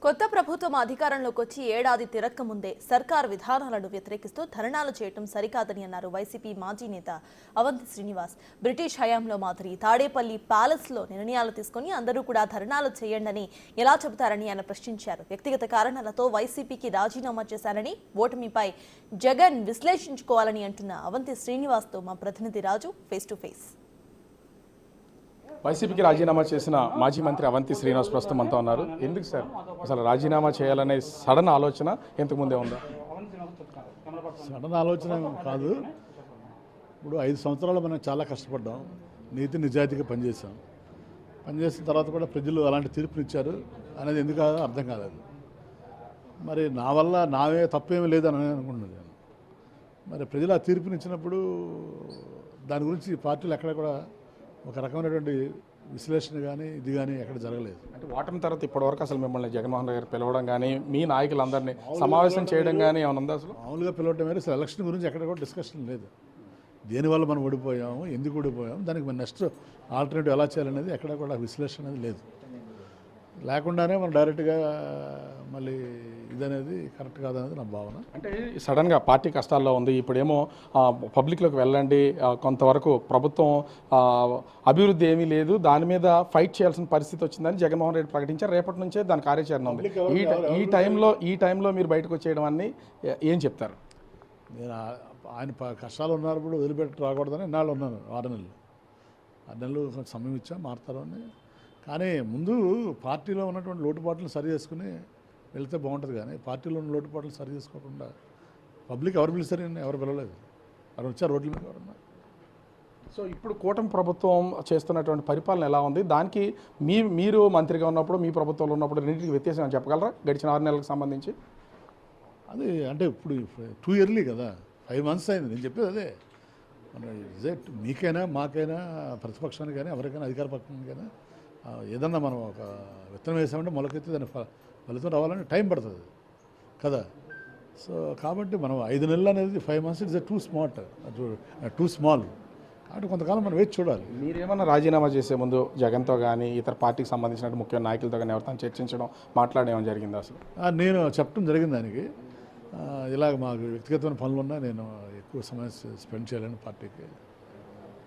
కొత్త ప్రభుత్వం అధికారంలోకి వచ్చి ఏడాది తిరక్క ముందే సర్కార్ విధానాలను వ్యతిరేకిస్తూ ధర్నాలు చేయటం సరికాదని అన్నారు వైసీపీ మాజీ నేత అవంతి శ్రీనివాస్. బ్రిటిష్ హయాంలో మాదిరి తాడేపల్లి ప్యాలెస్లో నిర్ణయాలు తీసుకుని అందరూ కూడా ధర్నాలు చేయండని ఎలా చెబుతారని ఆయన ప్రశ్నించారు. వ్యక్తిగత కారణాలతో వైసీపీకి రాజీనామా చేశారని, ఓటమిపై జగన్ విశ్లేషించుకోవాలని అంటున్న అవంతి శ్రీనివాస్తో మా ప్రతినిధి రాజు ఫేస్ టు ఫేస్. వైసీపీకి రాజీనామా చేసిన మాజీ మంత్రి అవంతి శ్రీనివాస్ ప్రస్తుతం అంతా ఉన్నారు. ఎందుకు సార్ అసలు రాజీనామా చేయాలనే సడన్ ఆలోచన ఇంతకుముందే ఉందా? సడన్ ఆలోచన కాదు. ఇప్పుడు 5 సంవత్సరాలు మనం చాలా కష్టపడ్డాం, నీతి నిజాయితీగా పనిచేసిన తర్వాత కూడా ప్రజలు అలాంటి తీర్పునిచ్చారు అనేది ఎందుకు అర్థం కాలేదు. మరి నా వల్ల నావే తప్పేమీ లేదని అనుకుంటున్నాను నేను. మరి ప్రజలు ఆ తీర్పునిచ్చినప్పుడు దాని గురించి పార్టీలు ఎక్కడ కూడా ఒక రకమైనటువంటి విశ్లేషణ కానీ ఇది కానీ ఎక్కడ జరగలేదు. అంటే ఓటమి తర్వాత ఇప్పటివరకు అసలు మిమ్మల్ని జగన్మోహన్ రెడ్డి గారు పిలవడం కానీ, మీ నాయకులందరినీ సమావేశం చేయడం కానీ ఏమైనా ఉందా? అసలు మామూలుగా పిలవటం వేరే, అసలు ఎలక్షన్ గురించి ఎక్కడ కూడా డిస్కషన్ లేదు. దేనివల్ల మనం ఓడిపోయాము, ఎందుకు ఓడిపోయాము, దానికి మన నెక్స్ట్ ఆల్టర్నేటివ్ ఎలా చేయాలనేది ఎక్కడ కూడా విశ్లేషణ అనేది లేదు. లేకుండానే మనం డైరెక్ట్గా మళ్ళీ ఇదనేది కరెక్ట్ కాదనేది నా భావన. అంటే సడన్గా పార్టీ కష్టాల్లో ఉంది, ఇప్పుడేమో పబ్లిక్లోకి వెళ్ళండి, కొంతవరకు ప్రభుత్వం అభివృద్ధి ఏమీ లేదు, దాని మీద ఫైట్ చేయాల్సిన పరిస్థితి వచ్చిందని జగన్మోహన్ రెడ్డి ప్రకటించారు. రేపటి నుంచే దాని కార్యాచరణ ఉంది. ఈ టైంలో మీరు బయటకు వచ్చేయడం అన్ని ఏం చెప్తారు? నేను ఆయన కష్టాలు ఉన్నప్పుడు వదిలిపెట్టి రాకూడదని ఎన్నాళ్ళు ఉన్నాను. 6 నెలలు కొంచెం సమయం ఇచ్చా, మారుతారు అని. కానీ ముందు పార్టీలో ఉన్నటువంటి లోటుపాట్లను సరి చేసుకుని వెళ్తే బాగుంటుంది. కానీ పార్టీలో ఉన్న లోటుపాట్లు సరి చేసుకోకుండా పబ్లిక్ ఎవరు పిలుస్తారని ఎవరు పిలవలేదు. ఎవరు వచ్చారు రోడ్ల మీద ఎవరన్నా? సో ఇప్పుడు కూటమి ప్రభుత్వం చేస్తున్నటువంటి పరిపాలన ఎలా ఉంది? దానికి మీరు మంత్రిగా ఉన్నప్పుడు, మీ ప్రభుత్వంలో ఉన్నప్పుడు రెండింటికి వ్యత్యాసం అని చెప్పగలరా గడిచిన 6 నెలలకు సంబంధించి? అది అంటే ఇప్పుడు టూ ఇయర్లీ కదా, 5 months అయింది. నేను చెప్పేది అదే. మన రిజల్ట్ మీకైనా మాకైనా ప్రతిపక్షానికి కానీ ఎవరికైనా అధికార పక్షానికైనా ఏదన్నా మనం ఒక విత్తనం వేసామంటే మొలకెత్తి దాని ఫలితం రావాలంటే టైం పడుతుంది కదా. సో కాబట్టి మనం 5 నెలలు అనేది 5 months ఇట్స్ టూ స్మాల్. కాబట్టి కొంతకాలం మనం వేచి చూడాలి. మీరేమన్నా రాజీనామా చేసే ముందు జగన్తో కానీ ఇతర పార్టీకి సంబంధించిన ముఖ్య నాయకులతో కానీ ఎవరితో చర్చించడం, మాట్లాడేమని జరిగింది? అసలు నేను చెప్పడం జరిగింది దానికి, ఇలాగ మాకు వ్యక్తిగతమైన పనులున్నా నేను ఎక్కువ సమయం స్పెండ్ చేయాలని పార్టీకి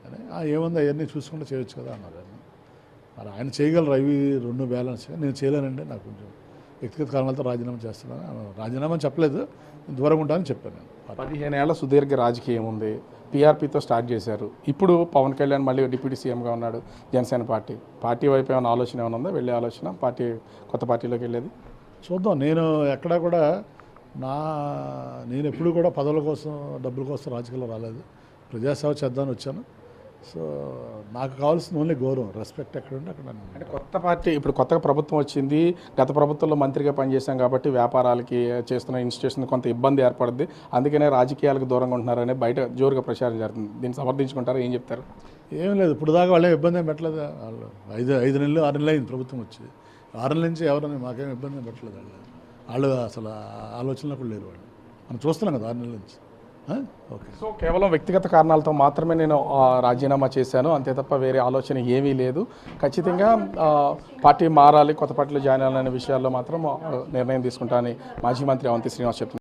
అని. ఏముంది అవన్నీ చూసుకుంటే చేయొచ్చు కదా అన్నారు. మరి ఆయన చేయగలరు అవి 2 బ్యాలెన్స్గా, నేను చేయలేనండి, నాకు కొంచెం వ్యక్తిగత కారణాలతో రాజీనామా చేస్తున్నాను. రాజీనామా చెప్పలేదు, దూరంగా ఉంటానని చెప్పాను నేను. 15 ఏళ్ల సుదీర్ఘ రాజకీయం ఉంది, పీఆర్పీతో స్టార్ట్ చేశారు. ఇప్పుడు పవన్ కళ్యాణ్ మళ్ళీ డిప్యూటీ సీఎంగా ఉన్నాడు. జనసేన పార్టీ వైపు ఏమైనా ఆలోచన ఏమైనా ఉందా? వెళ్ళే ఆలోచన, కొత్త పార్టీలోకి వెళ్ళేది చూద్దాం. నేను ఎక్కడా కూడా నేను ఎప్పుడు కూడా పదవుల కోసం, డబ్బుల కోసం రాజకీయాల్లో రాలేదు. ప్రజాసేవ చేద్దామని వచ్చాను. సో నాకు కావాల్సిన ఓన్లీ గౌరవం, రెస్పెక్ట్ ఎక్కడ ఉంటే అక్కడ. అంటే కొత్త పార్టీ, ఇప్పుడు కొత్తగా ప్రభుత్వం వచ్చింది, గత ప్రభుత్వంలో మంత్రిగా పనిచేశాం కాబట్టి వ్యాపారాలకి చేస్తున్న ఇన్స్టిట్యూషన్ కొంత ఇబ్బంది ఏర్పడుద్ది, అందుకనే రాజకీయాలకు దూరంగా ఉంటున్నారని బయట జోరుగా ప్రచారం జరుగుతుంది. దీన్ని సమర్థించుకుంటారా? ఏం చెప్తారు? ఏం లేదు, ఇప్పుడు దాకా వాళ్ళే ఇబ్బంది ఏం పెట్టలేదు. వాళ్ళు 5 నెలలు 6 నెలలు అయింది ప్రభుత్వం వచ్చి. 6 నెలల నుంచి ఎవరైనా మాకేం ఇబ్బంది ఏం పెట్టలేదు. వాళ్ళు అసలు ఆలోచనలో కూడా లేరు. వాళ్ళు మనం చూస్తున్నాం కదా 6 నెలల నుంచి. ఓకే. సో కేవలం వ్యక్తిగత కారణాలతో మాత్రమే నేను రాజీనామా చేశాను, అంతే తప్ప వేరే ఆలోచన ఏమీ లేదు. ఖచ్చితంగా పార్టీ మారాలి, కొత్త పార్టీలో జాయిన్ అవ్వాలనే విషయాల్లో మాత్రం నిర్ణయం తీసుకుంటానని మాజీ మంత్రి అవంతి శ్రీనివాస్ చెప్తున్నారు.